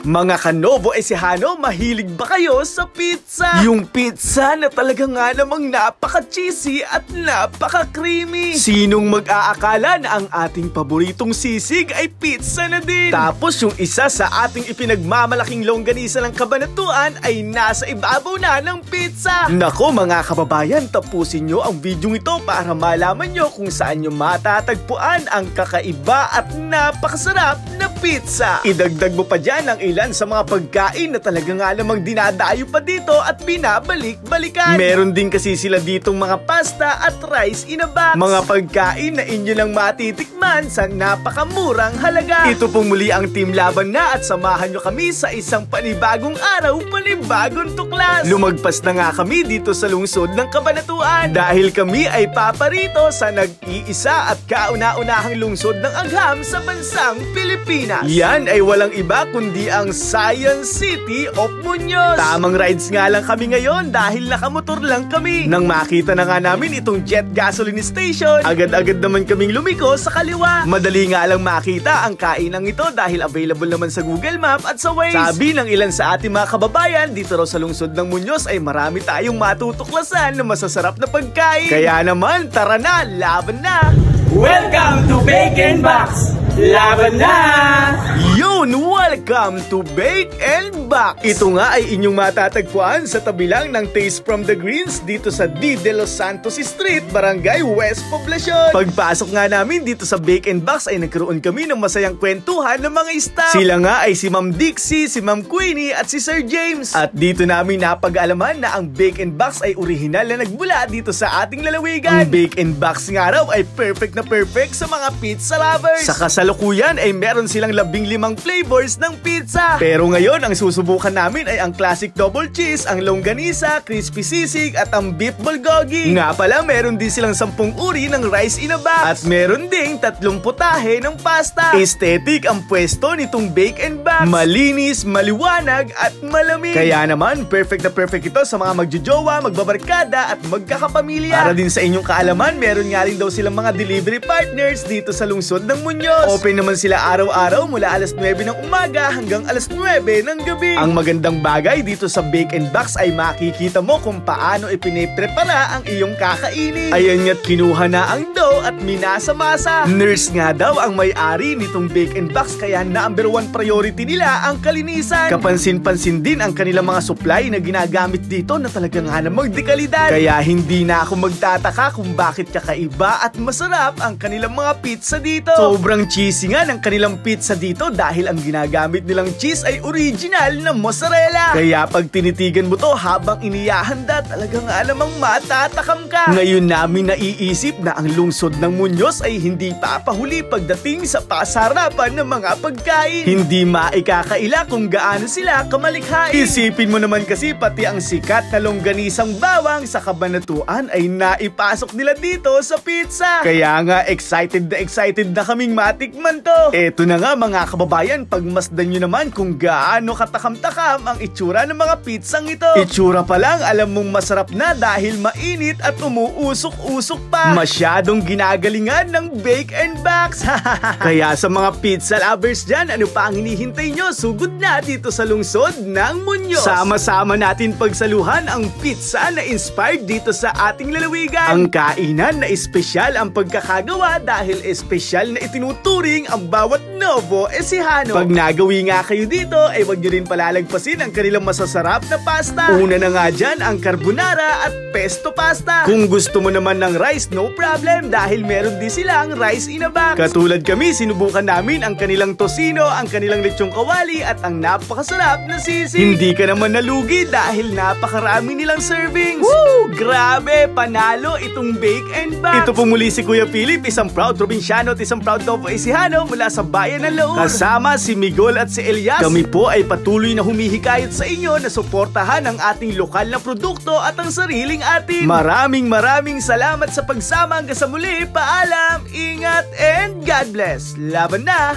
Mga Kanovo Ecijano, mahilig ba kayo sa pizza? Yung pizza na talaga nga namang napaka-cheesy at napaka-creamy. Sinong mag-aakala na ang ating paboritong sisig ay pizza na din? Tapos yung isa sa ating ipinagmamalaking longganisa ng Cabanatuan ay nasa ibabaw na ng pizza. Nako mga kababayan, tapusin nyo ang video ito para malaman nyo kung saan nyo matatagpuan ang kakaiba at napakasarap na pizza. Idagdag mo pa dyan ang ilan sa mga pagkain na talaga nga namang dinadayo pa dito at binabalik-balikan. Meron din kasi sila ditong mga pasta at rice in a box. Mga pagkain na inyo lang matitikman sa napakamurang halaga. Ito pong muli ang Team Laban Na at samahan nyo kami sa isang panibagong araw, panibagong tuklas. Lumagpas na nga kami dito sa lungsod ng Cabanatuan dahil kami ay paparito sa nag-iisa at kauna-unahang lungsod ng agham sa bansang Pilipinas. Yan ay walang iba kundi ang Science City of Muñoz. Tamang rides nga lang kami ngayon dahil nakamotor lang kami. Nang makita na nga namin itong Jet Gasoline Station, agad-agad naman kaming lumiko sa kaliwa. Madali nga lang makita ang kainang ito dahil available naman sa Google Map at sa Waze. Sabi ng ilan sa ating mga kababayan, dito raw sa lungsod ng Muñoz ay marami tayong matutuklasan na masasarap na pagkain. Kaya naman, tara na, laban na! Welcome to Bake and Box! Laban na! Yun! Welcome to Bake and Box! Ito nga ay inyong matatagpuan sa tabi lang ng Taste from the Greens dito sa D. De Los Santos Street, Barangay West Poblacion. Pagpasok nga namin dito sa Bake and Box ay nagkaroon kami ng masayang kwentuhan ng mga staff. Sila nga ay si Ma'am Dixie, si Ma'am Queenie at si Sir James. At dito namin napag-alaman na ang Bake and Box ay orihinal na nagmula dito sa ating lalawigan. Ang Bake and Box nga raw ay perfect na perfect sa mga pizza lovers. Sa kasalukuyan ay meron silang 15 flavors ng pizza. Pero ngayon ang susubukan namin ay ang classic double cheese, ang longganisa, crispy sisig at ang beef bulgogi. Nga pala meron din silang 10 uri ng rice in a box. At meron ding 3 putahe ng pasta. Aesthetic ang pwesto nitong Bake and Box. Malinis, maliwanag at malamig. Kaya naman perfect na perfect ito sa mga magjojowa, magbabarkada at magkakapamilya. Para din sa inyong kaalaman, meron nga rin daw silang mga delivery partners dito sa lungsod ng Muñoz. Open naman sila araw-araw mula alas 9 ng umaga hanggang alas 9 ng gabi. Ang magandang bagay dito sa Bake and Box ay makikita mo kung paano ipiniprepara ang iyong kakainin. Ayan nga't kinuha na ang dough at minasa-masa. Nurse nga daw ang may-ari nitong Bake and Box kaya number 1 priority nila ang kalinisan. Kapansin-pansin din ang kanilang mga supply na ginagamit dito na talagang hanamang dekalidad. Kaya hindi na ako magtataka kung bakit kakaiba at masarap ang kanilang mga pizza dito. Sobrang cheesy nga ng kanilang pizza dito dahil ang ginagamit nilang cheese ay original na mozzarella. Kaya pag tinitigan mo to habang inihahanda, talagang alamang matatakam ka. Ngayon namin naiisip na ang lungsod ng Muñoz ay hindi papahuli pagdating sa pasarapan ng mga pagkain. Hindi maikakaila kung gaano sila kamalikhain. Isipin mo naman kasi pati ang sikat na longganisang bawang sa Cabanatuan ay naipasok nila dito sa pizza. Kaya nga excited na kaming matikman to. Eto na nga mga kababayan, pagmasdan nyo naman kung gaano katakam-takam ang itsura ng mga pizzang ito. Itsura pa lang, alam mong masarap na dahil mainit at umuusok-usok pa. Masyadong ginagalingan ng Bake and Box. Kaya sa mga pizza lovers dyan, ano pa ang hinihintay nyo? Sugod na dito sa lungsod ng Muñoz. Sama-sama natin pagsaluhan ang pizza na inspired dito sa ating lalawigan. Ang kainan na espesyal ang pagkakagawa dahil espesyal na itinuturing ang bawat Novo Ecijano. Pag nagawi nga kayo dito, ay wag nyo rin palalagpasin ang kanilang masasarap na pasta. Una na nga dyan ang carbonara at pesto pasta. Kung gusto mo naman ng rice, no problem dahil meron din silang rice in a box. Katulad kami, sinubukan namin ang kanilang tosino, ang kanilang lechong kawali at ang napakasarap na sisig. Hindi ka naman nalugi dahil napakarami nilang servings. Woo! Grabe! Panalo itong Bake and Box. Ito po muli si Kuya Philip, isang proud probinsyano at isang proud Novo Ecijano mula sa bayan ng Laur. Kasama si Miguel at si Elias. Kami po ay patuloy na humihikayat sa inyo na suportahan ang ating lokal na produkto at ang sariling atin. Maraming salamat sa pagsama hanggang sa muli. Paalam, ingat, and God bless. Laban na!